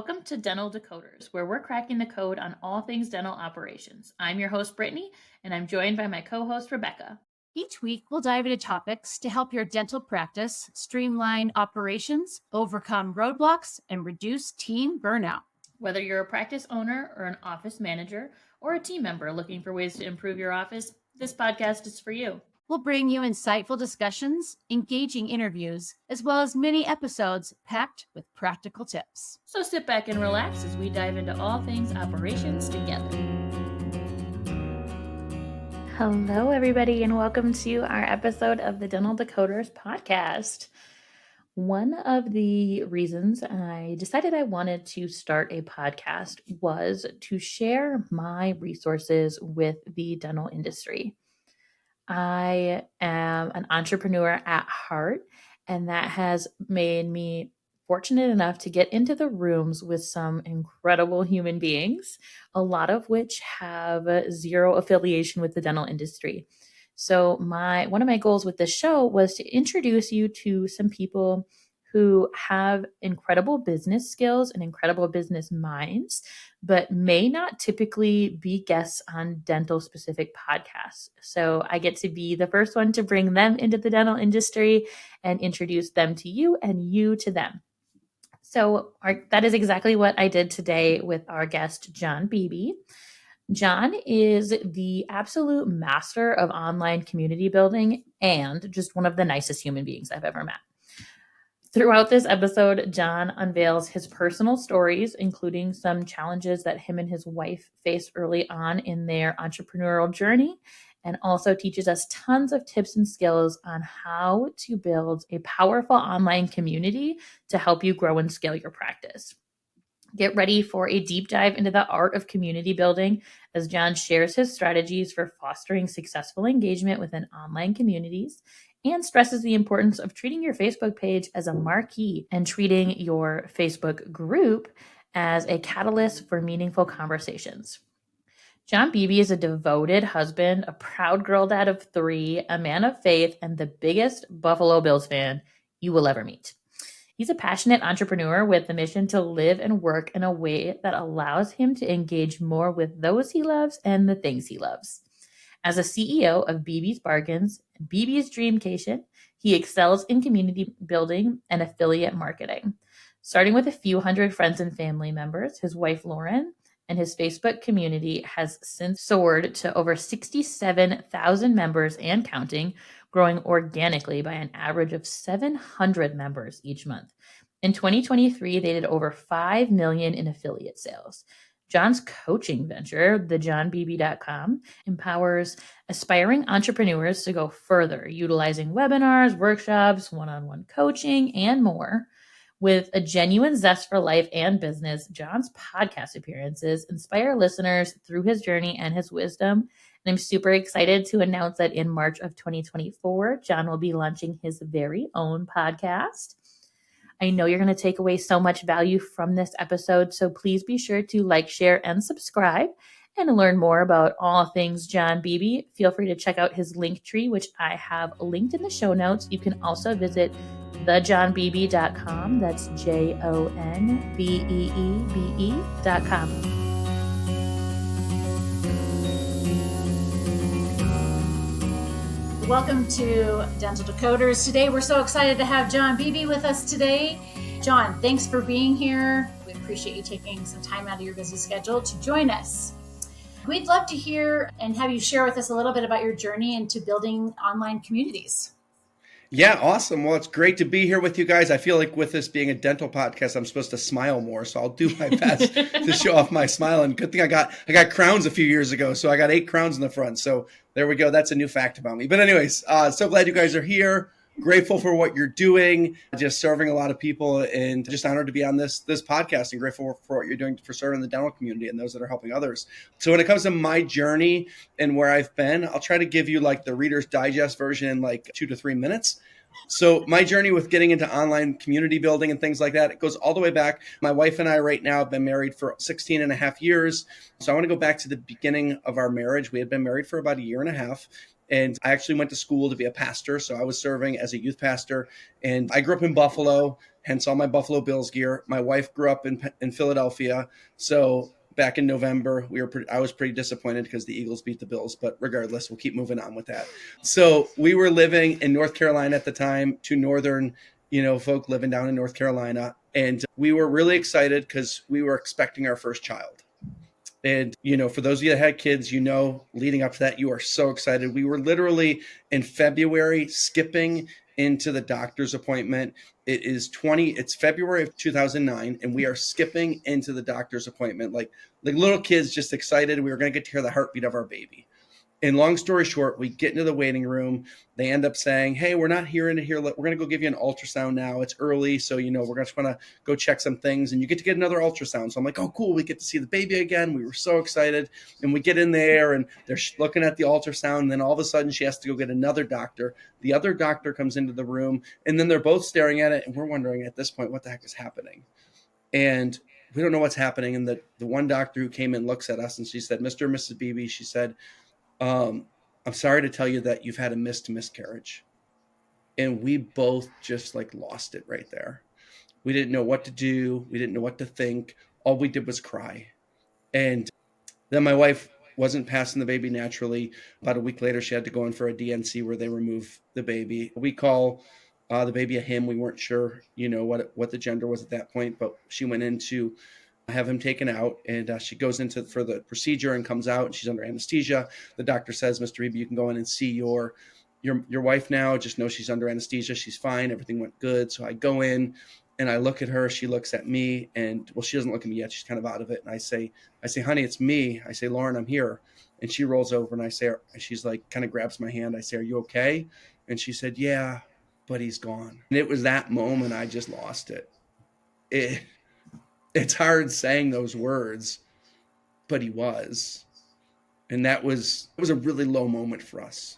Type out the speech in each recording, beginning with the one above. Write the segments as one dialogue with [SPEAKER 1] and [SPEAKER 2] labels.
[SPEAKER 1] Welcome to Dental Decoders, where we're cracking the code on all things dental operations. I'm your host, Brittany, and I'm joined by my co-host, Rebecca.
[SPEAKER 2] Each week, we'll dive into topics to help your dental practice streamline operations, overcome roadblocks, and reduce team burnout.
[SPEAKER 1] Whether you're a practice owner or an office manager or a team member looking for ways to improve your office, this podcast is for you.
[SPEAKER 2] We'll bring you insightful discussions, engaging interviews, as well as mini episodes packed with practical tips.
[SPEAKER 1] So sit back and relax as we dive into all things operations together. Hello, everybody, and welcome to our episode of the Dental Decoders podcast. One of the reasons I decided I wanted to start a podcast was to share my resources with the dental industry. I am an entrepreneur at heart, and that has made me fortunate enough to get into the rooms with some incredible human beings, a lot of which have zero affiliation with the dental industry. So one of my goals with this show was to introduce you to some people who have incredible business skills and incredible business minds, but may not typically be guests on dental specific podcasts. So I get to be the first one to bring them into the dental industry and introduce them to you and you to them. So that is exactly what I did today with our guest, Jon Beebe. Jon is the absolute master of online community building and just one of the nicest human beings I've ever met. Throughout this episode, Jon unveils his personal stories, including some challenges that him and his wife faced early on in their entrepreneurial journey, and also teaches us tons of tips and skills on how to build a powerful online community to help you grow and scale your practice. Get ready for a deep dive into the art of community building as Jon shares his strategies for fostering successful engagement within online communities and stresses the importance of treating your Facebook page as a marquee and treating your Facebook group as a catalyst for meaningful conversations. Jon Beebe is a devoted husband, a proud girl dad of 3, a man of faith, and the biggest Buffalo Bills fan you will ever meet. He's a passionate entrepreneur with the mission to live and work in a way that allows him to engage more with those he loves and the things he loves. As a CEO of Beebe's Bargains, Beebe's Dreamcation, he excels in community building and affiliate marketing. Starting with a few hundred friends and family members, his wife Lauren, and his Facebook community has since soared to over 67,000 members and counting, growing organically by an average of 700 members each month. In 2023, they did over $5 million in affiliate sales. Jon's coaching venture, thejonbeebe.com, empowers aspiring entrepreneurs to go further, utilizing webinars, workshops, one-on-one coaching, and more. With a genuine zest for life and business, Jon's podcast appearances inspire listeners through his journey and his wisdom. And I'm super excited to announce that in March of 2024, Jon will be launching his very own podcast. I know you're going to take away so much value from this episode, so please be sure to like, share, and subscribe. And to learn more about all things Jon Beebe, feel free to check out his Linktree, which I have linked in the show notes. You can also visit thejonbeebe.com. That's JONBEEBE.com.
[SPEAKER 2] Welcome to Dental Decoders. Today, we're so excited to have Jon Beebe with us today. Jon, thanks for being here. We appreciate you taking some time out of your busy schedule to join us. We'd love to hear and have you share with us a little bit about your journey into building online communities.
[SPEAKER 3] Yeah, awesome. Well, it's great to be here with you guys. I feel like with this being a dental podcast, I'm supposed to smile more, so I'll do my best to show off my smile. And good thing I got crowns a few years ago, so I got 8 crowns in the front. So there we go. That's a new fact about me. But anyways, so glad you guys are here. Grateful for what you're doing, just serving a lot of people, and just honored to be on this podcast, and grateful for what you're doing for serving the dental community and those that are helping others. So when it comes to my journey and where I've been, I'll try to give you like the Reader's Digest version in like 2 to 3 minutes. So my journey with getting into online community building and things like that, it goes all the way back. My wife and I right now have been married for 16 and a half years. So I want to go back to the beginning of our marriage. We had been married for about 1.5 years. And I actually went to school to be a pastor. So I was serving as a youth pastor. And I grew up in Buffalo, hence all my Buffalo Bills gear. My wife grew up in Philadelphia. So back in November, I was pretty disappointed because the Eagles beat the Bills. But regardless, we'll keep moving on with that. So we were living in North Carolina at the time, two northern folk living down in North Carolina. And we were really excited because we were expecting our first child. And, for those of you that had kids, leading up to that, you are so excited. We were literally in February skipping into the doctor's appointment. It's February of 2009, and we are skipping into the doctor's appointment like little kids, just excited. We were going to get to hear the heartbeat of our baby. And long story short, we get into the waiting room. They end up saying, hey, we're not here. We're going to go give you an ultrasound now. It's early. So, we're just going to go check some things and you get another ultrasound. So I'm like, oh, cool. We get to see the baby again. We were so excited. And we get in there and they're looking at the ultrasound. And then all of a sudden she has to go get another doctor. The other doctor comes into the room and then they're both staring at it. And we're wondering at this point, what the heck is happening? And we don't know what's happening. And the one doctor who came in looks at us and she said, Mr. and Mrs. Beebe, she said, I'm sorry to tell you that you've had a miscarriage. And we both just lost it right there. We didn't know what to do. We didn't know what to think. All we did was cry. And then my wife wasn't passing the baby naturally. About a week later, she had to go in for a DNC where they remove the baby. We call the baby a him. We weren't sure, what the gender was at that point, but she went in to have him taken out, and she goes into for the procedure and comes out and she's under anesthesia. The doctor says, Mr. Beebe, you can go in and see your wife now. Just know she's under anesthesia. She's fine. Everything went good. So I go in and I look at her. She looks at me and, well, she doesn't look at me yet. She's kind of out of it. And I say, honey, it's me. I say, Lauren, I'm here. And she rolls over and she's kind of grabs my hand. I say, are you okay? And she said, yeah, but he's gone. And it was that moment I just lost it. It's hard saying those words, but he was. And it was a really low moment for us.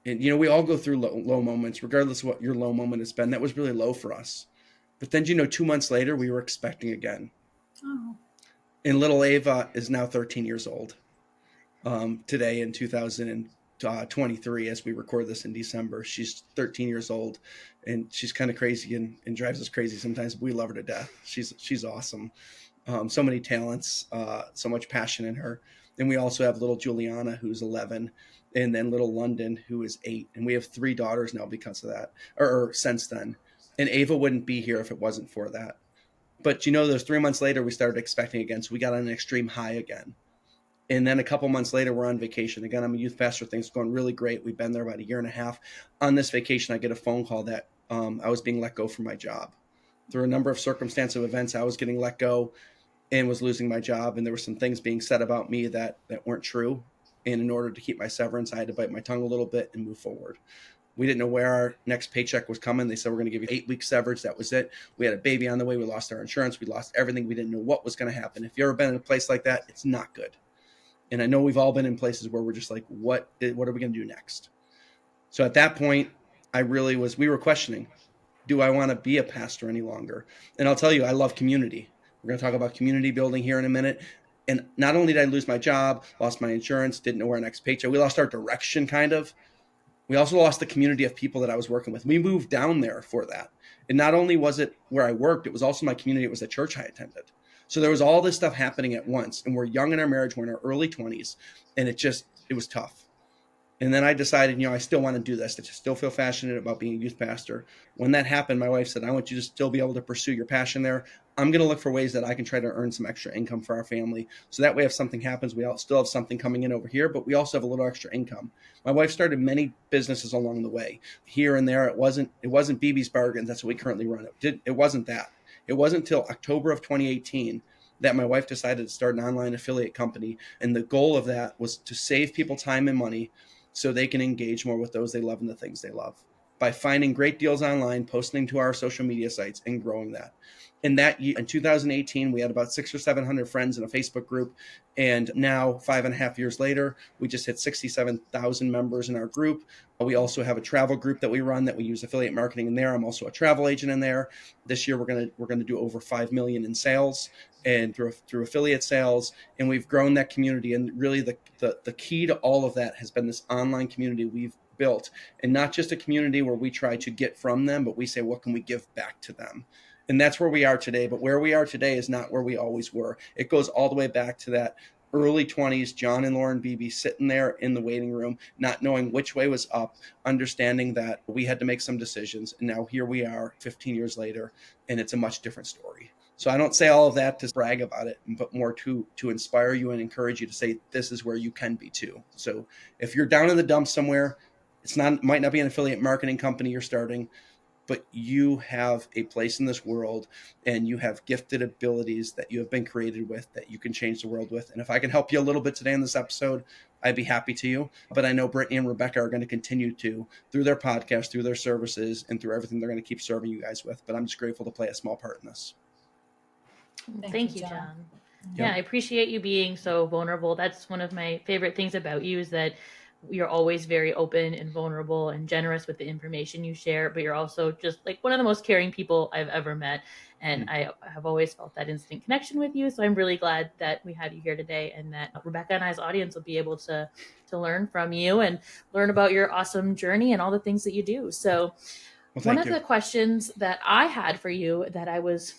[SPEAKER 3] And, we all go through low moments, regardless of what your low moment has been. That was really low for us. But then, 2 months later, we were expecting again. Oh. And little Ava is now 13 years old today in 2023, as we record this in December. She's 13 years old. And she's kind of crazy and drives us crazy sometimes. But we love her to death. She's awesome. So many talents, so much passion in her. And we also have little Juliana, who's 11, and then little London, who is 8. And we have 3 daughters now because of that, or since then. And Ava wouldn't be here if it wasn't for that. But, those 3 months later, we started expecting again. So we got on an extreme high again. And then a couple months later, we're on vacation. Again, I'm a youth pastor. Things are going really great. We've been there about a year and a half. On this vacation, I get a phone call that I was being let go from my job. Through a number of circumstantial events, I was getting let go and was losing my job. And there were some things being said about me that weren't true. And in order to keep my severance, I had to bite my tongue a little bit and move forward. We didn't know where our next paycheck was coming. They said, we're going to give you 8-week severance. That was it. We had a baby on the way. We lost our insurance. We lost everything. We didn't know what was going to happen. If you've ever been in a place like that, it's not good. And I know we've all been in places where we're just like, what are we going to do next? So at that point, we were questioning, do I want to be a pastor any longer? And I'll tell you, I love community. We're going to talk about community building here in a minute. And not only did I lose my job, lost my insurance, didn't know where our next paycheck, we lost our direction kind of. We also lost the community of people that I was working with. We moved down there for that. And not only was it where I worked, it was also my community. It was the church I attended. So there was all this stuff happening at once. And we're young in our marriage. We're in our early 20s. And it was tough. And then I decided, I still want to do this. I still feel passionate about being a youth pastor. When that happened, my wife said, I want you to still be able to pursue your passion there. I'm going to look for ways that I can try to earn some extra income for our family. So that way, if something happens, we all still have something coming in over here, but we also have a little extra income. My wife started many businesses along the way. Here and there, it wasn't Beebe's Bargains. That's what we currently run. It wasn't that. It wasn't until October of 2018 that my wife decided to start an online affiliate company. And the goal of that was to save people time and money so they can engage more with those they love and the things they love. by finding great deals online, posting to our social media sites, and growing that. In that year, in 2018, we had about 600 or 700 friends in a Facebook group. And now, 5.5 years later, we just hit 67,000 members in our group. We also have a travel group that we run that we use affiliate marketing in there. I'm also a travel agent in there. This year, we're gonna do over 5 million in sales and through affiliate sales. And we've grown that community. And really, the key to all of that has been this online community we've built, and not just a community where we try to get from them, but we say, what can we give back to them? And that's where we are today. But where we are today is not where we always were. It goes all the way back to that early 20s, Jon and Lauren Beebe sitting there in the waiting room, not knowing which way was up, understanding that we had to make some decisions. And now here we are 15 years later, and it's a much different story. So I don't say all of that to brag about it, but more to inspire you and encourage you to say, this is where you can be too. So if you're down in the dumps somewhere, might not be an affiliate marketing company you're starting, but you have a place in this world, and you have gifted abilities that you have been created with that you can change the world with. And if I can help you a little bit today in this episode, I'd be happy to you. But I know Brittany and Rebecca are going to continue to, through their podcast, through their services, and through everything they're going to keep serving you guys with. But I'm just grateful to play a small part in this.
[SPEAKER 1] Thank you, Jon. Yeah, I appreciate you being so vulnerable. That's one of my favorite things about you, is that you're always very open and vulnerable and generous with the information you share, but you're also just like one of the most caring people I've ever met. And I have always felt that instant connection with you. So I'm really glad that we have you here today, and that Rebecca and I's audience will be able to learn from you and learn about your awesome journey and all the things that you do. So one of the questions that I had for you, that I was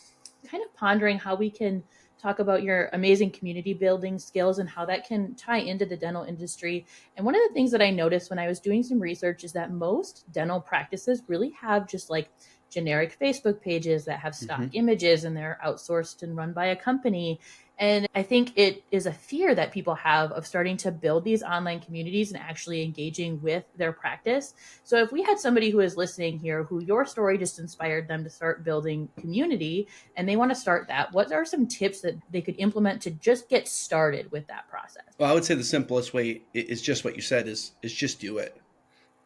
[SPEAKER 1] kind of pondering how we can talk about your amazing community building skills and how that can tie into the dental industry. And one of the things that I noticed when I was doing some research is that most dental practices really have just like generic Facebook pages that have stock images, and they're outsourced and run by a company. And I think it is a fear that people have of starting to build these online communities and actually engaging with their practice. So if we had somebody who is listening here, who your story just inspired them to start building community, and they want to start that, what are some tips that they could implement to just get started with that process?
[SPEAKER 3] Well, I would say the simplest way is just what you said, is just do it.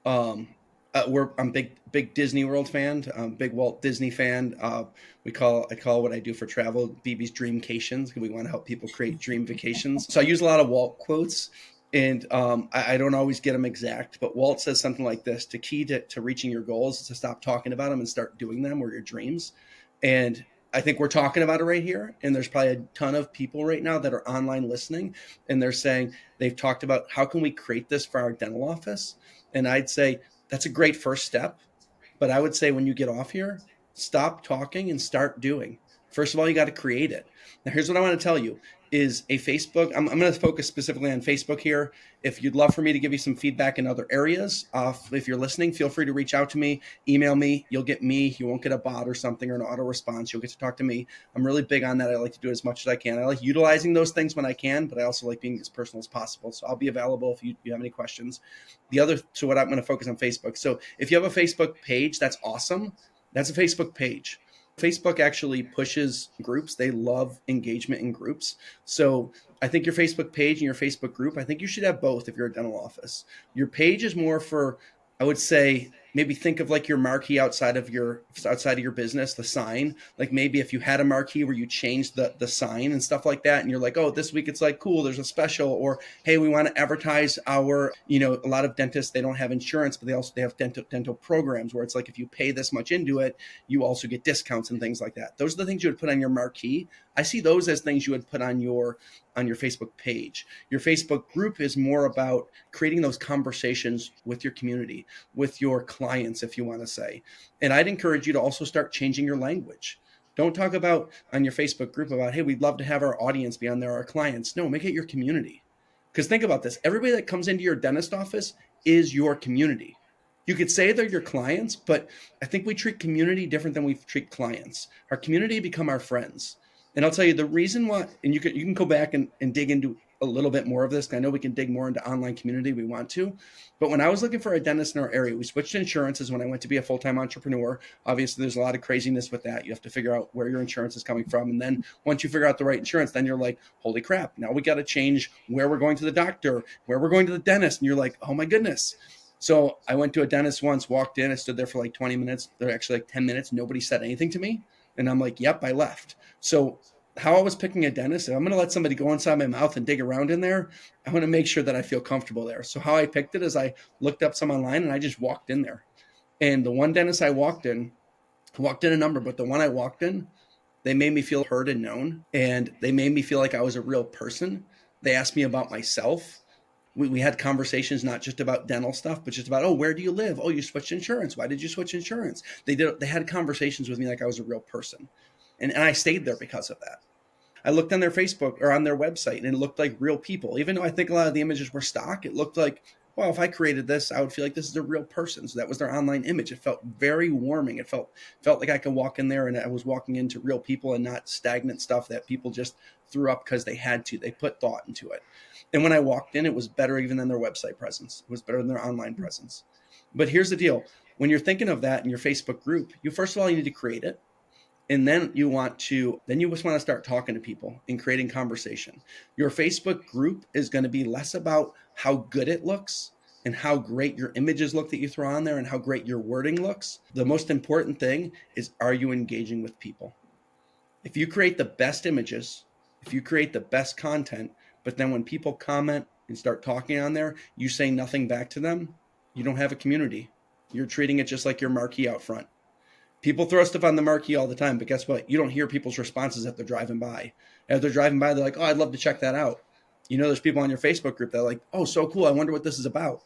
[SPEAKER 3] I'm big Disney World fan. Big Walt Disney fan. I call what I do for travel Beebe's Dreamcations. We want to help people create dream vacations. So I use a lot of Walt quotes, and I don't always get them exact, but Walt says something like this: the key to reaching your goals is to stop talking about them and start doing them, or your dreams. And I think we're talking about it right here. And there's probably a ton of people right now that are online listening, and they're saying, they've talked about, how can we create this for our dental office? And I'd say that's a great first step. But I would say, when you get off here, stop talking and start doing. First of all, you got to create it. Now, here's what I want to tell you is a Facebook. I'm going to focus specifically on Facebook here. If you'd love for me to give you some feedback in other areas, if you're listening, feel free to reach out to me, email me. You'll get me. You won't get a bot or something or an auto response. You'll get to talk to me. I'm really big on that. I like to do as much as I can. I like utilizing those things when I can, but I also like being as personal as possible. So I'll be available if you have any questions. So what I'm going to focus on Facebook. So if you have a Facebook page, that's awesome. That's a Facebook page. Facebook actually pushes groups. They love engagement in groups. So I think your Facebook page and your Facebook group, I think you should have both if you're a dental office. Your page is more for, I would say, maybe think of like your marquee outside of your business, the sign. Like maybe if you had a marquee where you changed the sign and stuff like that, and you're like, oh, this week it's like, cool, there's a special, or hey, we want to advertise our, a lot of dentists, they don't have insurance, but they have dental programs where it's like, if you pay this much into it, you also get discounts and things like that. Those are the things you would put on your marquee. I see those as things you would put on your Facebook page. Your Facebook group is more about creating those conversations with your community, with your clients, if you want to say. And I'd encourage you to also start changing your language. Don't talk about on your Facebook group about, hey, we'd love to have our audience be on there, our clients. No, make it your community. Because think about this. Everybody that comes into your dentist office is your community. You could say they're your clients, but I think we treat community different than we treat clients. Our community become our friends. And I'll tell you the reason why, and you can go back and dig into a little bit more of this. I know we can dig more into online community. We want to. But when I was looking for a dentist in our area, we switched insurances when I went to be a full-time entrepreneur. Obviously, there's a lot of craziness with that. You have to figure out where your insurance is coming from. And then once you figure out the right insurance, then you're like, holy crap, now we got to change where we're going to the doctor, where we're going to the dentist. And you're like, oh my goodness. So I went to a dentist once, walked in, I stood there for like 20 minutes. They're actually like 10 minutes. Nobody said anything to me. And I'm like, yep, I left. So how I was picking a dentist, if I'm going to let somebody go inside my mouth and dig around in there, I want to make sure that I feel comfortable there. So how I picked it is I looked up some online and I just walked in there. And the one dentist I walked in a number, but the one I walked in, they made me feel heard and known. And they made me feel like I was a real person. They asked me about myself. We had conversations not just about dental stuff, but just about, oh, where do you live? Oh, you switched insurance. Why did you switch insurance? They had conversations with me like I was a real person. And I stayed there because of that. I looked on their Facebook or on their website and it looked like real people. Even though I think a lot of the images were stock, it looked like, well, if I created this, I would feel like this is a real person. So that was their online image. It felt very warming. It felt like I could walk in there and I was walking into real people and not stagnant stuff that people just threw up because they had to. They put thought into it. And when I walked in, it was better even than their website presence. It was better than their online presence. But here's the deal. When you're thinking of that in your Facebook group, first of all, you need to create it. And then you just want to start talking to people and creating conversation. Your Facebook group is going to be less about how good it looks and how great your images look that you throw on there and how great your wording looks. The most important thing is, are you engaging with people? If you create the best images, if you create the best content, but then when people comment and start talking on there, you say nothing back to them, you don't have a community. You're treating it just like your marquee out front. People throw stuff on the marquee all the time, but guess what? You don't hear people's responses if they're driving by. As they're driving by, they're like, oh, I'd love to check that out. There's people on your Facebook group that are like, oh, so cool. I wonder what this is about.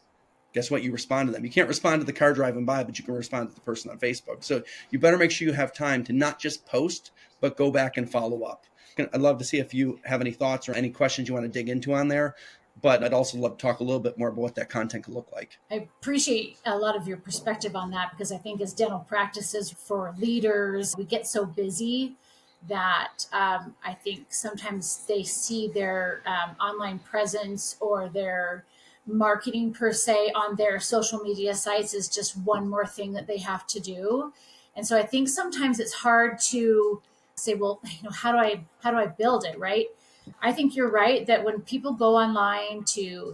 [SPEAKER 3] Guess what? You respond to them. You can't respond to the car driving by, but you can respond to the person on Facebook. So you better make sure you have time to not just post, but go back and follow up. I'd love to see if you have any thoughts or any questions you want to dig into on there. But I'd also love to talk a little bit more about what that content could look like.
[SPEAKER 2] I appreciate a lot of your perspective on that, because I think as dental practices for leaders, we get so busy that I think sometimes they see their online presence or their marketing per se on their social media sites as just one more thing that they have to do. And so I think sometimes it's hard to say, well, how do I build it, right? I think you're right that when people go online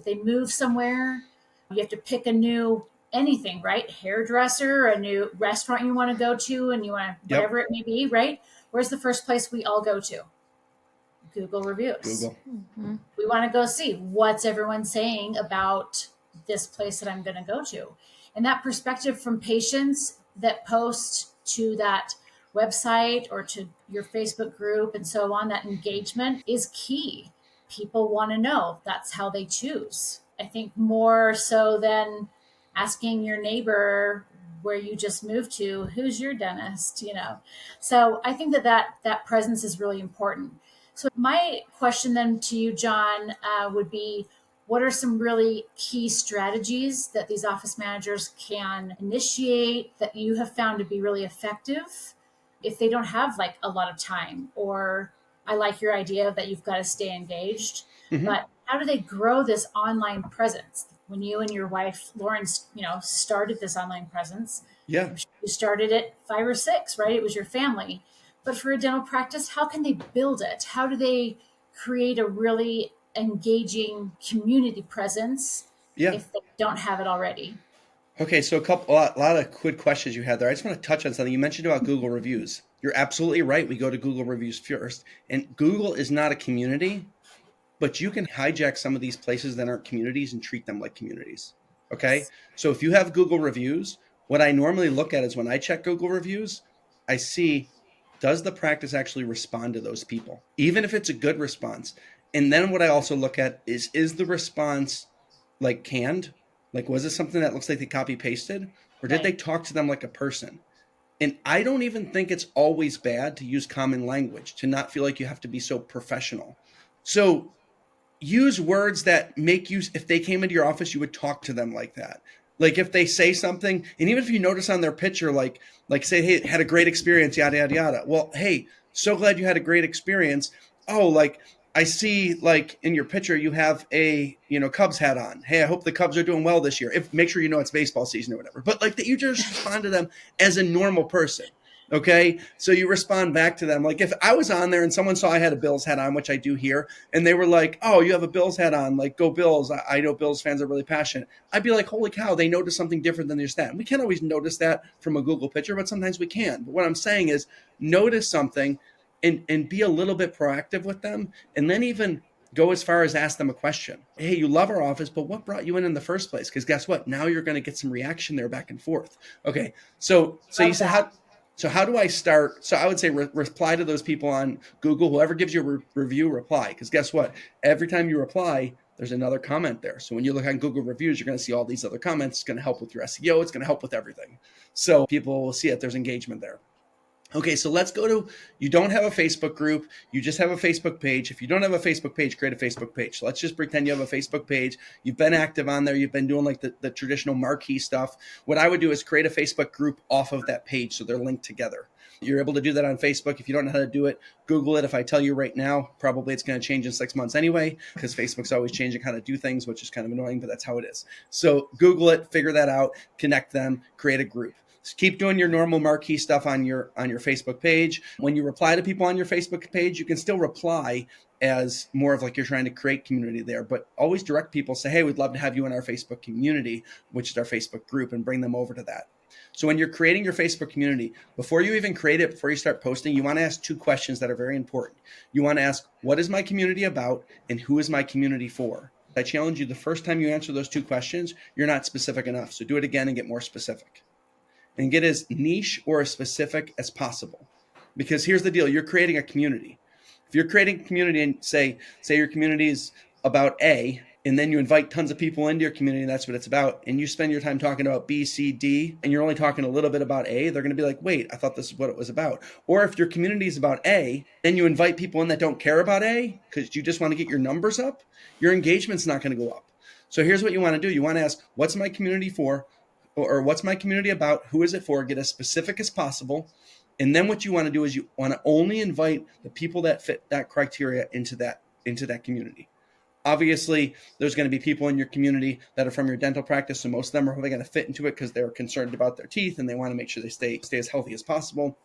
[SPEAKER 2] they move somewhere, you have to pick a new anything, right? Hairdresser, a new restaurant you want to go to, and you want to, whatever it may be, right? Where's the first place we all go to? Google reviews.
[SPEAKER 3] Google.
[SPEAKER 2] Mm-hmm. We want to go see what's everyone saying about this place that I'm going to go to. And that perspective from patients that post to that website or to your Facebook group and so on, that engagement is key. People want to know. That's how they choose. I think more so than asking your neighbor where you just moved to, who's your dentist, So I think that presence is really important. So my question then to you, Jon, would be, what are some really key strategies that these office managers can initiate that you have found to be really effective if they don't have like a lot of time? Or I like your idea that you've got to stay engaged, but how do they grow this online presence? When you and your wife, Lauren, started this online presence,
[SPEAKER 3] you
[SPEAKER 2] started it 5 or 6, right? It was your family. But for a dental practice, how can they build it? How do they create a really engaging community presence if they don't have it already?
[SPEAKER 3] Okay, so a lot of good questions you had there. I just want to touch on something. You mentioned about Google reviews. You're absolutely right. We go to Google reviews first. And Google is not a community, but you can hijack some of these places that aren't communities and treat them like communities. Okay? So if you have Google reviews, what I normally look at is when I check Google reviews, I see, does the practice actually respond to those people? Even if it's a good response. And then what I also look at is the response like canned? Like, was it something that looks like they copy pasted? Or did they talk to them like a person? And I don't even think it's always bad to use common language, to not feel like you have to be so professional. So use words that make you, if they came into your office, you would talk to them like that. Like if they say something, and even if you notice on their picture, like say, hey, had a great experience, yada, yada, yada. Well, hey, so glad you had a great experience. Oh, like I see like in your picture, you have a, Cubs hat on. Hey, I hope the Cubs are doing well this year. Make sure it's baseball season or whatever. But like that you just respond to them as a normal person. Okay. So you respond back to them. Like if I was on there and someone saw I had a Bills hat on, which I do here, and they were like, oh, you have a Bills hat on, like go Bills. I know Bills fans are really passionate. I'd be like, holy cow, they noticed something different than just that. And we can't always notice that from a Google picture, but sometimes we can. But what I'm saying is notice something and be a little bit proactive with them. And then even go as far as ask them a question. Hey, you love our office, but what brought you in the first place? Because guess what? Now you're going to get some reaction there back and forth. Okay. So you say, how do I start? So I would say reply to those people on Google. Whoever gives you a review, reply. Because guess what? Every time you reply, there's another comment there. So when you look on Google reviews, you're going to see all these other comments. It's going to help with your SEO. It's going to help with everything. So people will see it. There's engagement there. Okay, so let's go to, you don't have a Facebook group, you just have a Facebook page. If you don't have a Facebook page, create a Facebook page. So let's just pretend you have a Facebook page. You've been active on there. You've been doing like the traditional marquee stuff. What I would do is create a Facebook group off of that page so they're linked together. You're able to do that on Facebook. If you don't know how to do it, Google it. If I tell you right now, probably it's going to change in 6 months anyway, because Facebook's always changing how to do things, which is kind of annoying, but that's how it is. So Google it, figure that out, connect them, create a group. So keep doing your normal marquee stuff on your Facebook page. When you reply to people on your Facebook page, you can still reply as more of like you're trying to create community there, but always direct people, say, hey, we'd love to have you in our Facebook community, which is our Facebook group, and bring them over to that. So when you're creating your Facebook community, before you even create it, before you start posting, you want to ask 2 questions that are very important. You want to ask, what is my community about and who is my community for? I challenge you, the first time you answer those 2 questions, you're not specific enough. So do it again and get more specific. And get as niche or as specific as possible. Because here's the deal, you're creating a community. If you're creating a community and say your community is about A, and then you invite tons of people into your community and that's what it's about, and you spend your time talking about B, C, D, and you're only talking a little bit about A, they're going to be like, wait, I thought this is what it was about. Or if your community is about A, then you invite people in that don't care about A because you just want to get your numbers up, your engagement's not going to go up. So here's what you want to do. You want to ask, what's my community for? Or what's my community about? Who is it for? Get as specific as possible. And then what you want to do is you want to only invite the people that fit that criteria into that community. Obviously, there's going to be people in your community that are from your dental practice. So most of them are probably going to fit into it because they're concerned about their teeth and they want to make sure they stay as healthy as possible.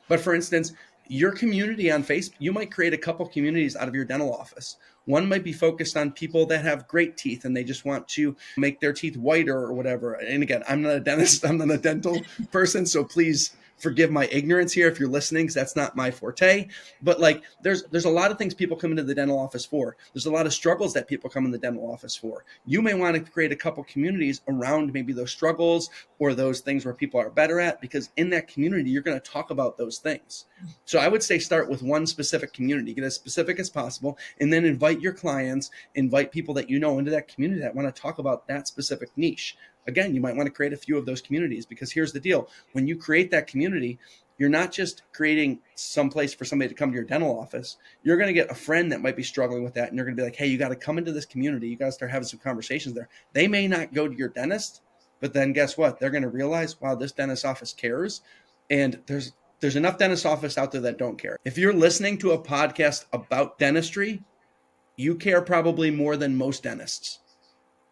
[SPEAKER 3] But for instance, your community on Facebook, you might create a couple communities out of your dental office. One might be focused on people that have great teeth and they just want to make their teeth whiter or whatever. And again, I'm not a dentist, I'm not a dental person, so please forgive my ignorance here if you're listening, because that's not my forte. But like there's a lot of things people come into the dental office for. There's a lot of struggles that people come in the dental office for. You may want to create a couple communities around maybe those struggles or those things where people are better at, because in that community, you're going to talk about those things. So I would say start with one specific community, get as specific as possible, and then invite your clients, invite people that you know into that community that want to talk about that specific niche. Again, you might want to create a few of those communities, because here's the deal. When you create that community, you're not just creating some place for somebody to come to your dental office. You're going to get a friend that might be struggling with that. And you're going to be like, hey, you got to come into this community. You got to start having some conversations there. They may not go to your dentist, but then guess what? They're going to realize, wow, this dentist office cares. And there's enough dentist office out there that don't care. If you're listening to a podcast about dentistry, you care probably more than most dentists.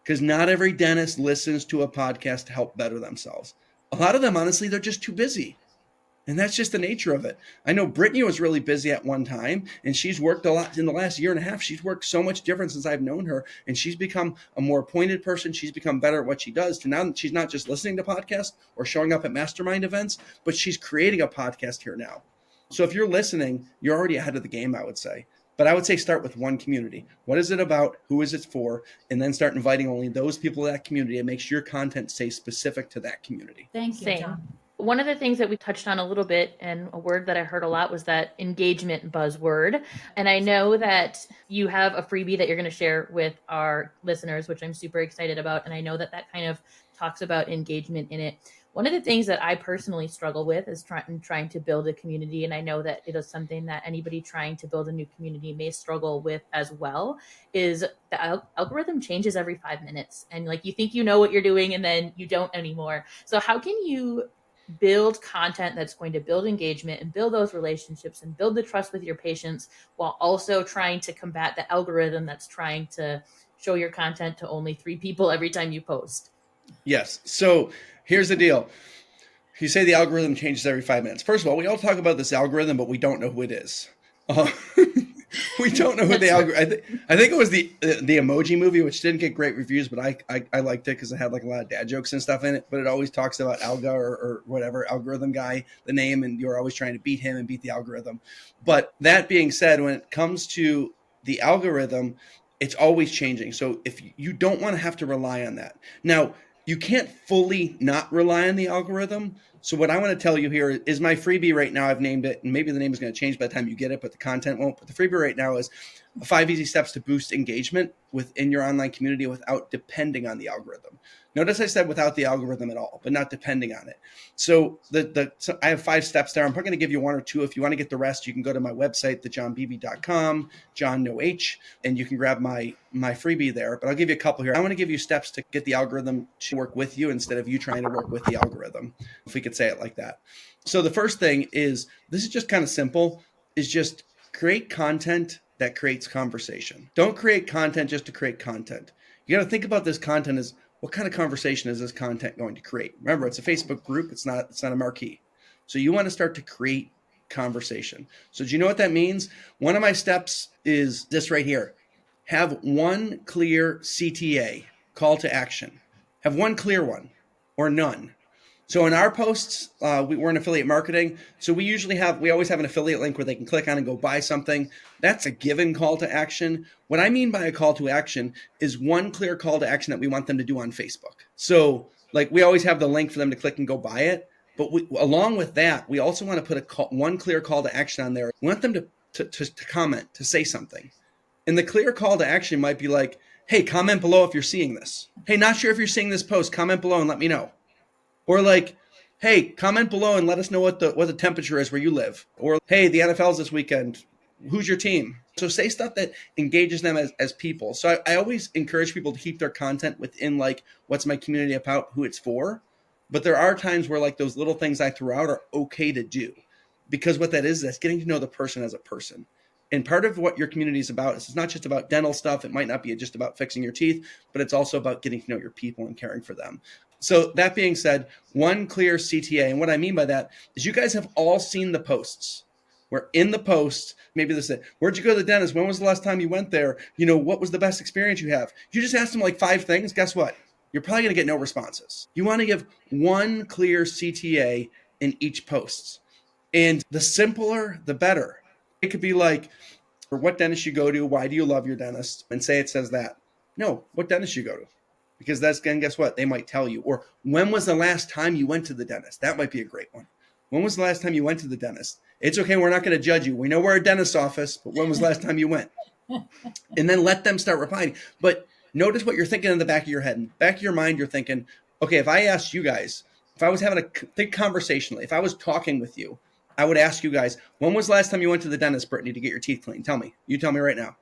[SPEAKER 3] Because not every dentist listens to a podcast to help better themselves. A lot of them, honestly, they're just too busy. And that's just the nature of it. I know Brittany was really busy at one time, and she's worked a lot in the last year and a half. She's worked so much different since I've known her, and she's become a more pointed person. She's become better at what she does. To now she's not just listening to podcasts or showing up at mastermind events, but she's creating a podcast here now. So if you're listening, you're already ahead of the game, I would say. But I would say start with one community. What is it about? Who is it for? And then start inviting only those people in that community and make sure your content stays specific to that community.
[SPEAKER 2] Thank you, John.
[SPEAKER 1] One of the things that we touched on a little bit, and a word that I heard a lot, was that engagement buzzword. And I know that you have a freebie that you're going to share with our listeners, which I'm super excited about. And I know that kind of talks about engagement in it. One of the things that I personally struggle with is trying to build a community. And I know that it is something that anybody trying to build a new community may struggle with as well, is the algorithm changes every 5 minutes. And like you think you know what you're doing and then you don't anymore. So how can you build content that's going to build engagement and build those relationships and build the trust with your patients while also trying to combat the algorithm that's trying to show your content to only 3 people every time you post?
[SPEAKER 3] Yes. So here's the deal. You say the algorithm changes every 5 minutes. First of all, we all talk about this algorithm, but we don't know who it is. We don't know who the algorithm. I think it was the Emoji Movie, which didn't get great reviews, but I liked it because it had like a lot of dad jokes and stuff in it. But it always talks about Alga or whatever algorithm guy, the name, and you're always trying to beat him and beat the algorithm. But that being said, when it comes to the algorithm, it's always changing. So if you don't want to have to rely on that. Now, you can't fully not rely on the algorithm. So what I want to tell you here is my freebie right now. I've named it, and maybe the name is going to change by the time you get it, but the content won't. But the freebie right now is 5 easy steps to boost engagement within your online community without depending on the algorithm. Notice I said without the algorithm at all, but not depending on it. So so I have 5 steps there. I'm probably going to give you 1 or 2. If you want to get the rest, you can go to my website, thejonbeebe.com, John no H, and you can grab my freebie there. But I'll give you a couple here. I want to give you steps to get the algorithm to work with you instead of you trying to work with the algorithm, if we could say it like that. So the first thing is, this is just kind of simple, is just create content that creates conversation. Don't create content just to create content. You got to think about this content as, what kind of conversation is this content going to create? Remember, it's a Facebook group. It's not a marquee. So you want to start to create conversation. So do you know what that means? One of my steps is this right here. Have one clear CTA, call to action. Have one clear one or none. So in our posts, we're in affiliate marketing. So we always have an affiliate link where they can click on and go buy something. That's a given call to action. What I mean by a call to action is one clear call to action that we want them to do on Facebook. So like we always have the link for them to click and go buy it. But along with that, we also want to put one clear call to action on there. We want them to comment, to say something. And the clear call to action might be like, hey, comment below if you're seeing this. Hey, not sure if you're seeing this post, comment below and let me know. Or like, hey, comment below and let us know what the temperature is where you live. Or, hey, the NFL's this weekend. Who's your team? So say stuff that engages them as people. So I always encourage people to keep their content within like, what's my community about, who it's for. But there are times where like those little things I throw out are okay to do. Because what that is, that's getting to know the person as a person. And part of what your community is about is it's not just about dental stuff. It might not be just about fixing your teeth, but it's also about getting to know your people and caring for them. So that being said, one clear CTA. And what I mean by that is you guys have all seen the posts. Where in the post, maybe this is it. Where'd you go to the dentist? When was the last time you went there? What was the best experience you have? You just asked them like 5 things. Guess what? You're probably going to get no responses. You want to give one clear CTA in each post. And the simpler, the better. It could be like, or what dentist you go to, why do you love your dentist? And say it says that. No, what dentist you go to. Because that's, again, guess what? They might tell you. Or when was the last time you went to the dentist? That might be a great one. When was the last time you went to the dentist? It's okay. We're not going to judge you. We know we're a dentist's office, but when was the last time you went? And then let them start replying. But notice what you're thinking in the back of your head. In the back of your mind, you're thinking, okay, if I asked you guys, if I was having think conversationally, if I was talking with you, I would ask you guys, when was the last time you went to the dentist, Brittany, to get your teeth cleaned? Tell me. You tell me right now.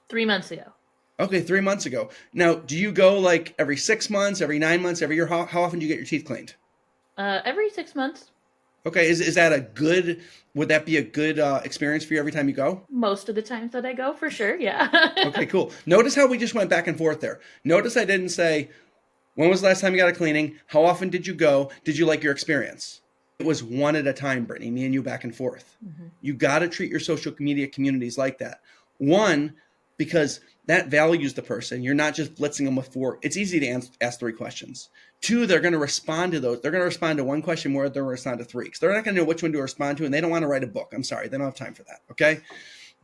[SPEAKER 1] 3 months ago.
[SPEAKER 3] Okay, 3 months ago. Now, do you go like every 6 months, every 9 months, every year? How often do you get your teeth cleaned?
[SPEAKER 1] Every 6 months.
[SPEAKER 3] Okay, is that would that be a good experience for you every time you go?
[SPEAKER 1] Most of the times that I go, for sure, yeah.
[SPEAKER 3] Okay, cool. Notice how we just went back and forth there. Notice I didn't say, when was the last time you got a cleaning? How often did you go? Did you like your experience? It was one at a time, Brittany, me and you back and forth. Mm-hmm. You got to treat your social media communities like that. One, because that values the person. You're not just blitzing them with 4. It's easy to ask 3 questions. 2, they're going to respond to those. They're going to respond to 1 question more than they'll respond to 3. Because they're not going to know which one to respond to, and they don't want to write a book. I'm sorry. They don't have time for that, okay?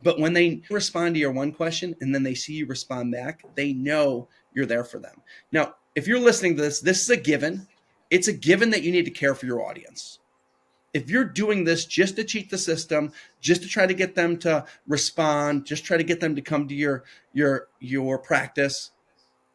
[SPEAKER 3] But when they respond to your 1 question and then they see you respond back, they know you're there for them. Now, if you're listening to this is a given. It's a given that you need to care for your audience. If you're doing this just to cheat the system, just to try to get them to respond, just try to get them to come to your practice,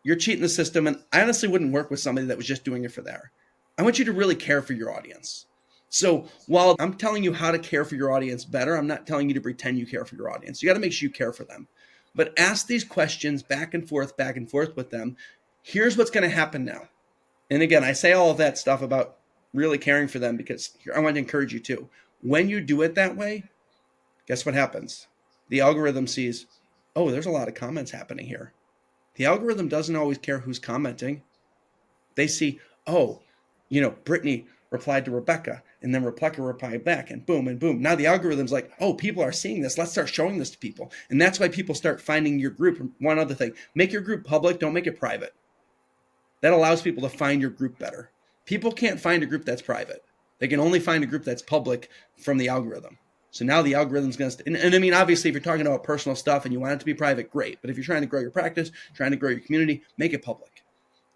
[SPEAKER 3] you're cheating the system. And I honestly wouldn't work with somebody that was just doing it for there. I want you to really care for your audience. So while I'm telling you how to care for your audience better, I'm not telling you to pretend you care for your audience. You got to make sure you care for them. But ask these questions back and forth with them. Here's what's going to happen now. And again, I say all of that stuff about really caring for them because I want to encourage you too. When you do it that way, guess what happens? The algorithm sees, oh, there's a lot of comments happening here. The algorithm doesn't always care who's commenting. They see, oh, Brittany replied to Rebecca, and then Rebecca replied back, and boom, and boom. Now the algorithm's like, oh, people are seeing this. Let's start showing this to people. And that's why people start finding your group. One other thing, make your group public. Don't make it private. That allows people to find your group better. People can't find a group that's private. They can only find a group that's public from the algorithm. So now the algorithm's going to, and I mean, obviously, if you're talking about personal stuff and you want it to be private, great. But if you're trying to grow your practice, trying to grow your community, make it public.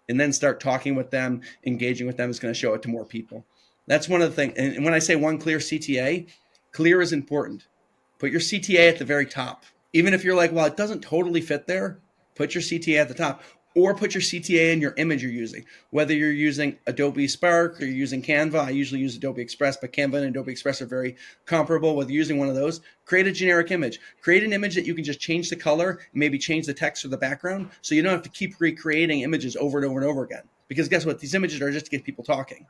[SPEAKER 3] And then start talking with them, engaging with them is going to show it to more people. That's one of the things. And when I say one clear CTA, clear is important. Put your CTA at the very top. Even if you're like, well, it doesn't totally fit there, put your CTA at the top. Or put your CTA in your image you're using. Whether you're using Adobe Spark or you're using Canva, I usually use Adobe Express, but Canva and Adobe Express are very comparable. Whether you're using one of those, create a generic image. Create an image that you can just change the color, maybe change the text or the background, so you don't have to keep recreating images over and over and over again. Because guess what? These images are just to get people talking.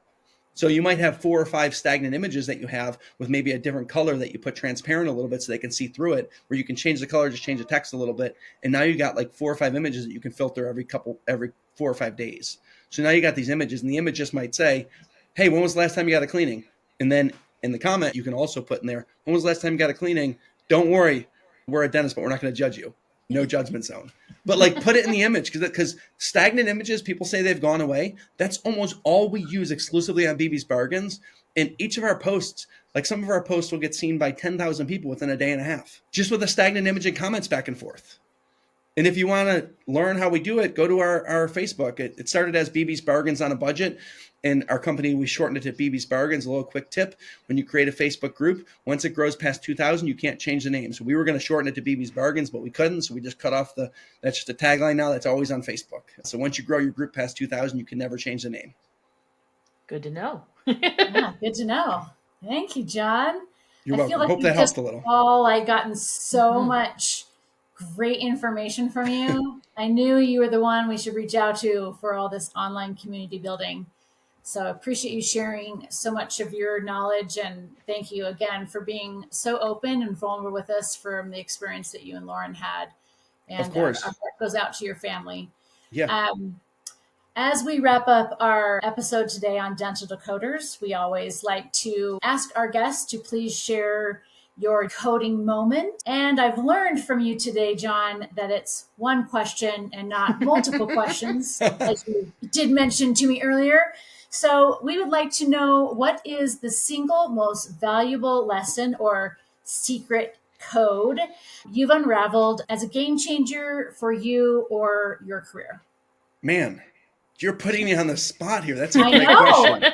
[SPEAKER 3] So you might have 4 or 5 stagnant images that you have with maybe a different color that you put transparent a little bit so they can see through it, where you can change the color, just change the text a little bit. And now you got like 4 or 5 images that you can filter every 4 or 5 days. So now you got these images, and the image just might say, hey, when was the last time you got a cleaning? And then in the comment, you can also put in there, when was the last time you got a cleaning? Don't worry, we're a dentist, but we're not going to judge you. No judgment zone. But like put it in the image, because stagnant images, people say they've gone away. That's almost all we use exclusively on Beebe's Bargains. And each of our posts, like some of our posts will get seen by 10,000 people within a day and a half, just with a stagnant image and comments back and forth. And if you want to learn how we do it, go to our Facebook. It started as Beebe's Bargains on a Budget. And our company, we shortened it to Beebe's Bargains. A little quick tip: when you create a Facebook group, once it grows past 2,000, you can't change the name. So we were going to shorten it to Beebe's Bargains, but we couldn't. So we just cut off that's just a tagline now. That's always on Facebook. So once you grow your group past 2,000, you can never change the name.
[SPEAKER 1] Good to know.
[SPEAKER 2] Yeah, good to know. Thank you, John.
[SPEAKER 3] You're welcome.
[SPEAKER 2] I feel like
[SPEAKER 3] Hope that helped a little.
[SPEAKER 2] Gotten so much great information from you. I knew you were the one we should reach out to for all this online community building. So I appreciate you sharing so much of your knowledge, and thank you again for being so open and vulnerable with us from the experience that you and Lauren had. And
[SPEAKER 3] of course,
[SPEAKER 2] our heart goes out to your family.
[SPEAKER 3] Yeah.
[SPEAKER 2] As we wrap up our episode today on Dental Decoders, we always like to ask our guests to please share your coding moment. And I've learned from you today, John, that it's one question and not multiple questions, as you did mention to me earlier. So we would like to know, what is the single most valuable lesson or secret code you've unraveled as a game changer for you or your career?
[SPEAKER 3] Man, you're putting me on the spot here. That's a great question.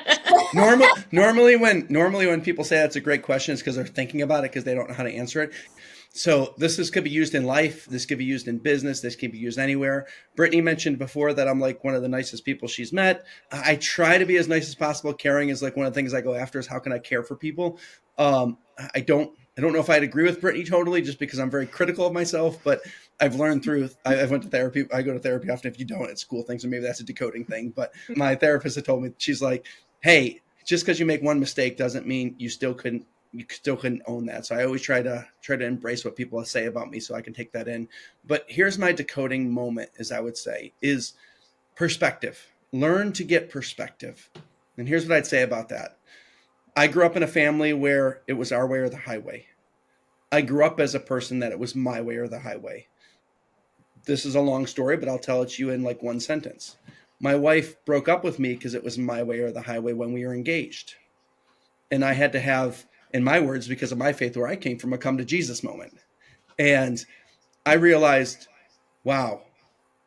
[SPEAKER 3] Normally when people say that's a great question, it's because they're thinking about it because they don't know how to answer it. So could be used in life. This could be used in business. This can be used anywhere. Brittany mentioned before that I'm like one of the nicest people she's met. I try to be as nice as possible. Caring is like one of the things I go after, is how can I care for people? I don't know if I'd agree with Brittany totally, just because I'm very critical of myself, but I've learned I went to therapy. I go to therapy often. If you don't, it's cool thing. So maybe that's a decoding thing. But my therapist had told me, she's like, hey, just because you make one mistake doesn't mean you still couldn't own that. So I always try to embrace what people say about me so I can take that in. But here's my decoding moment, as I would say, is perspective. Learn to get perspective. And here's what I'd say about that. I grew up in a family where it was our way or the highway. I grew up as a person that it was my way or the highway. This is a long story, but I'll tell it to you in like one sentence. My wife broke up with me because it was my way or the highway when we were engaged. And I had to have, in my words, because of my faith where I came from, a come to Jesus moment. And I realized, wow,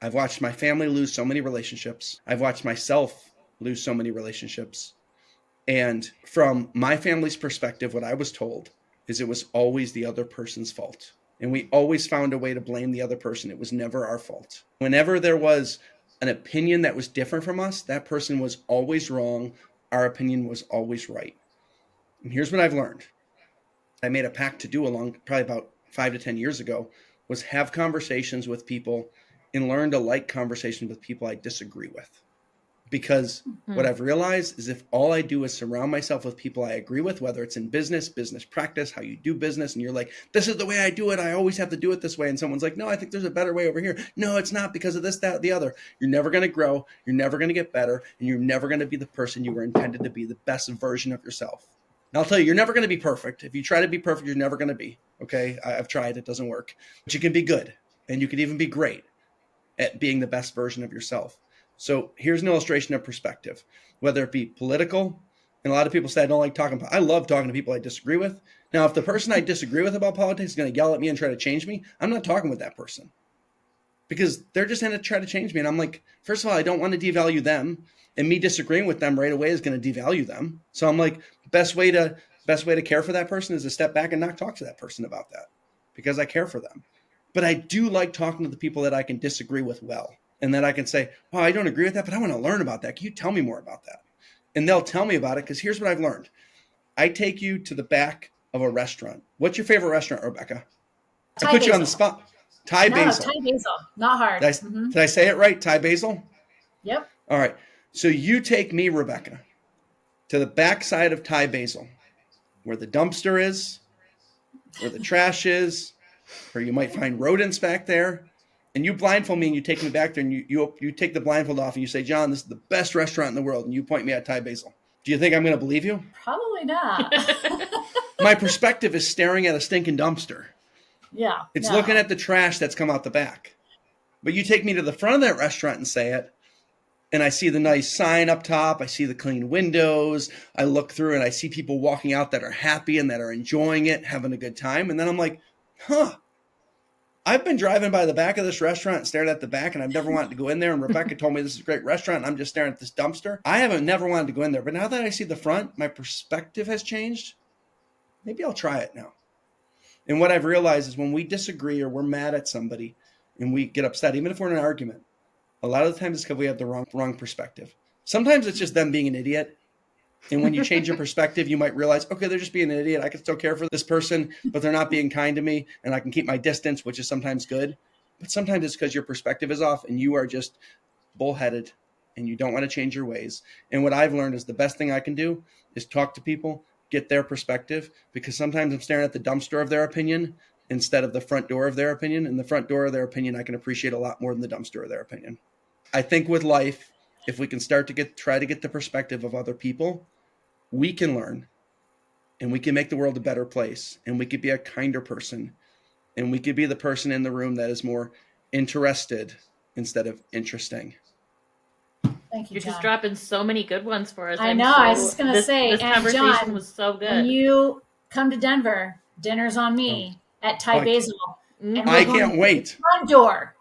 [SPEAKER 3] I've watched my family lose so many relationships. I've watched myself lose so many relationships. And from my family's perspective, what I was told is it was always the other person's fault. And we always found a way to blame the other person. It was never our fault. Whenever there was an opinion that was different from us, that person was always wrong. Our opinion was always right. And here's what I've learned. I made a pact to do probably about 5 to 10 years ago, was have conversations with people and learn to like conversations with people I disagree with. Because what I've realized is if all I do is surround myself with people I agree with, whether it's in business practice, how you do business, and you're like, this is the way I do it, I always have to do it this way. And someone's like, no, I think there's a better way over here. No, it's not because of this, that, the other. You're never going to grow. You're never going to get better. And you're never going to be the person you were intended to be, the best version of yourself. And I'll tell you, you're never going to be perfect. If you try to be perfect, you're never going to be. Okay. I've tried. It doesn't work. But you can be good. And you can even be great at being the best version of yourself. So here's an illustration of perspective, whether it be political. And a lot of people say, I don't like talking. I love talking to people I disagree with. Now, if the person I disagree with about politics is going to yell at me and try to change me, I'm not talking with that person because they're just going to try to change me. And I'm like, first of all, I don't want to devalue them, and me disagreeing with them right away is going to devalue them. So I'm like, best way to care for that person is to step back and not talk to that person about that because I care for them. But I do like talking to the people that I can disagree with well. And then I can say, oh, I don't agree with that, but I want to learn about that. Can you tell me more about that? And they'll tell me about it because here's what I've learned. I take you to the back of a restaurant. What's your favorite restaurant, Rebecca? I put you on the spot. Thai Basil.
[SPEAKER 2] Thai Basil. Not hard.
[SPEAKER 3] Did I say it right? Thai Basil?
[SPEAKER 2] Yep.
[SPEAKER 3] All right. So you take me, Rebecca, to the back side of Thai Basil, where the dumpster is, where the trash is, where you might find rodents back there. And you blindfold me and you take me back there and you take the blindfold off and you say, John, this is the best restaurant in the world. And you point me at Thai Basil. Do you think I'm going to believe you?
[SPEAKER 2] Probably not.
[SPEAKER 3] My perspective is staring at a stinking dumpster.
[SPEAKER 2] Yeah.
[SPEAKER 3] It's looking at the trash that's come out the back. But you take me to the front of that restaurant and say it. And I see the nice sign up top. I see the clean windows. I look through and I see people walking out that are happy and that are enjoying it, having a good time. And then I'm like, I've been driving by the back of this restaurant and stared at the back, and I've never wanted to go in there. And Rebecca told me this is a great restaurant, and I'm just staring at this dumpster. I haven't never wanted to go in there. But now that I see the front, my perspective has changed. Maybe I'll try it now. And what I've realized is when we disagree or we're mad at somebody and we get upset, even if we're in an argument, a lot of the times it's because we have the wrong perspective. Sometimes it's just them being an idiot. And when you change your perspective, you might realize, okay, they're just being an idiot. I can still care for this person, but they're not being kind to me. And I can keep my distance, which is sometimes good. But sometimes it's because your perspective is off and you are just bullheaded and you don't want to change your ways. And what I've learned is the best thing I can do is talk to people, get their perspective, because sometimes I'm staring at the dumpster of their opinion instead of the front door of their opinion. And the front door of their opinion, I can appreciate a lot more than the dumpster of their opinion. I think with life, if we can start to try to get the perspective of other people, we can learn and we can make the world a better place and we could be a kinder person and we could be the person in the room that is more interested instead of interesting.
[SPEAKER 2] Thank you,
[SPEAKER 1] You're
[SPEAKER 2] John.
[SPEAKER 1] just dropping so many good ones for us.
[SPEAKER 2] I know. I was just going to say,
[SPEAKER 1] this
[SPEAKER 2] and
[SPEAKER 1] conversation
[SPEAKER 2] John,
[SPEAKER 1] was so good.
[SPEAKER 2] when you come to Denver, dinner's on me at Thai Basil. And
[SPEAKER 3] I can't wait.
[SPEAKER 2] Front door.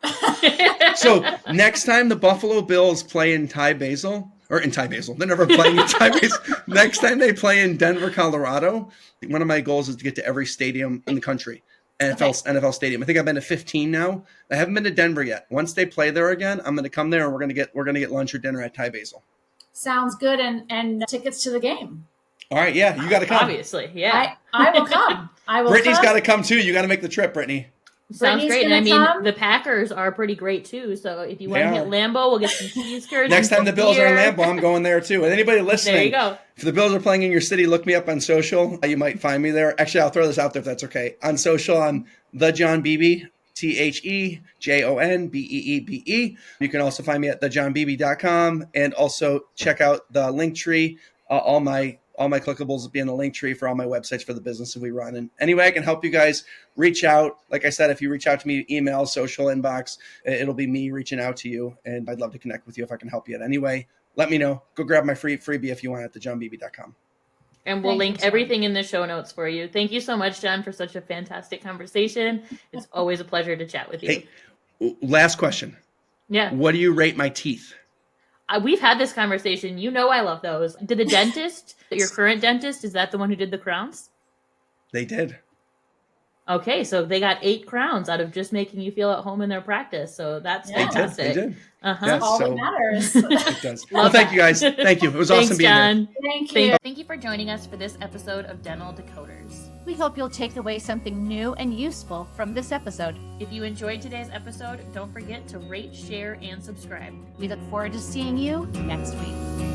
[SPEAKER 3] So next time the Buffalo Bills play in Thai Basil, or in Thai Basil, they're never playing in Thai Basil. Next time they play in Denver, Colorado, one of my goals is to get to every stadium in the country. NFL stadium. I think I've been to 15 now. I haven't been to Denver yet. Once they play there again, I'm going to come there and we're going to get lunch or dinner at Thai Basil.
[SPEAKER 2] Sounds good, and tickets to the game.
[SPEAKER 3] All right, yeah, you got to come.
[SPEAKER 1] Obviously, yeah.
[SPEAKER 2] I will come.
[SPEAKER 3] Brittany's got to come too. You got to make the trip, Brittany.
[SPEAKER 1] Sounds
[SPEAKER 2] Brittany's
[SPEAKER 1] great. And I mean,
[SPEAKER 2] come.
[SPEAKER 1] the Packers are pretty great too. So if you want to hit Lambeau, we'll get some cheese curds.
[SPEAKER 3] Next time the Bills are in Lambeau, I'm going there too. And anybody listening,
[SPEAKER 1] there you go.
[SPEAKER 3] If the Bills are playing in your city, look me up on social. You might find me there. Actually, I'll throw this out there if that's okay. On social, I'm the Jon Beebe, TheJonBeebe. You can also find me at thejonbeebe.com and also check out the link tree. All my clickables will be in the link tree for all my websites for the businesses we run. And anyway, I can help you guys reach out. Like I said, if you reach out to me, email, social inbox, it'll be me reaching out to you. And I'd love to connect with you if I can help you in any way. Let me know. Go grab my freebie if you want at thejonbeebe.com.
[SPEAKER 1] And we'll link everything in the show notes for you. Thank you so much, John, for such a fantastic conversation. It's always a pleasure to chat with you.
[SPEAKER 3] Hey, last question.
[SPEAKER 1] Yeah.
[SPEAKER 3] What do you rate my teeth?
[SPEAKER 1] We've had this conversation. You know I love those. Did the dentist, your current dentist, is that the one who did the crowns?
[SPEAKER 3] They did.
[SPEAKER 1] Okay, so they got 8 crowns out of just making you feel at home in their practice. So that's fantastic.
[SPEAKER 3] They did.
[SPEAKER 1] Uh-huh.
[SPEAKER 3] Yes,
[SPEAKER 2] All
[SPEAKER 3] so
[SPEAKER 2] that matters.
[SPEAKER 3] it does. Well, thank you guys. Thank you. It was awesome being here.
[SPEAKER 2] Thank you.
[SPEAKER 1] Thank you for joining us for this episode of Dental Decoders.
[SPEAKER 4] We hope you'll take away something new and useful from this episode.
[SPEAKER 1] If you enjoyed today's episode, don't forget to rate, share, and subscribe.
[SPEAKER 4] We look forward to seeing you next week.